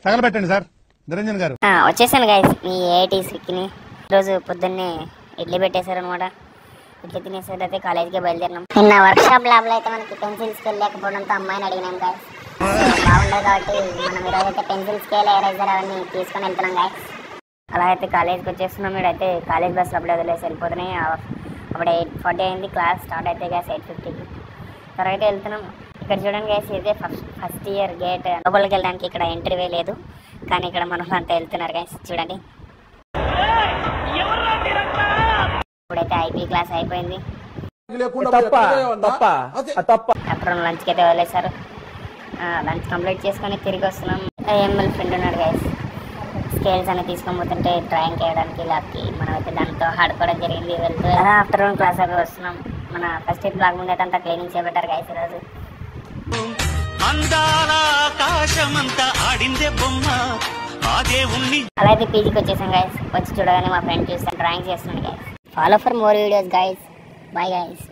తగలబెట్టండి sir Niranjan గారు. వచ్చేసాను guys మీ ఏఐటీసీకి. ఈరోజు పొద్దున్నే ఇడ్లీ పెట్టేశారు అనమాట. ఇడ్లీ తినేసేది అయితే కాలేజీకి బయలుదేరినాం. నిన్న వర్క్ షాప్ ల్యాబ్ లో అయితే మనకి పెన్సిల్ స్కేల్ లేకపోవడంతో అమ్మాయిని అడిగినాం గైస్. బాగుండదు కాబట్టి మనం ఈరోజు అయితే పెన్సిల్ స్కేల్ ఎరేజర్ అవన్నీ తీసుకొని వెళ్తున్నాం గైస్. అలా అయితే కాలేజ్కి వచ్చేస్తున్నాం. ఇక్కడైతే కాలేజ్ బస్సులు అప్పుడే వదిలేసి వెళ్ళిపోతున్నాయి. అప్పుడు 8:40 అయింది. క్లాస్ స్టార్ట్ అయితే గ్యాస్ 8:50కి. తర్వాత వెళ్తున్నాం. ఇక్కడ చూడండి గ్యాస్ ఇదే ఫస్ట్ ఇయర్ గేట్. లోపలికి వెళ్ళడానికి ఇక్కడ ఎంట్రీ లేదు, కానీ ఇక్కడ మనం అంతా వెళ్తున్నారు గ్యాస్ చూడండి. ఇప్పుడైతే ఐపీ క్లాస్ అయిపోయింది. అప్పుడు లంచ్కి అయితే వదిలేశారు. లంచ్ కంప్లీట్ చేసుకొని తిరిగి వస్తున్నాం. ఎంఎల్ ఫ్రెండ్ ఉన్నాడు గైస్. స్కేల్స్ అనేది తీసుకొని పోతుంటే డ్రాయింగ్ వేయడానికి ల్యాబ్కి మనం అయితే దాంతో ఆడుకోవడం జరిగింది. వెళ్తూ ఆఫ్టర్నూన్ క్లాస్ అయితే వస్తున్నాం. మన ఫస్ట్ ఇయర్ బ్లాగ్ ముందు అయితే అంతా క్లీనింగ్ చేయబెట్టారు గైస్ ఈరోజు. అలా అయితే పీజీకి వచ్చేసాం గైస్. వచ్చి చూడగానే మా ఫ్రెండ్ చూస్తాను డ్రాయింగ్ చేస్తున్నాడు guys. Follow for more videos guys. Bye guys.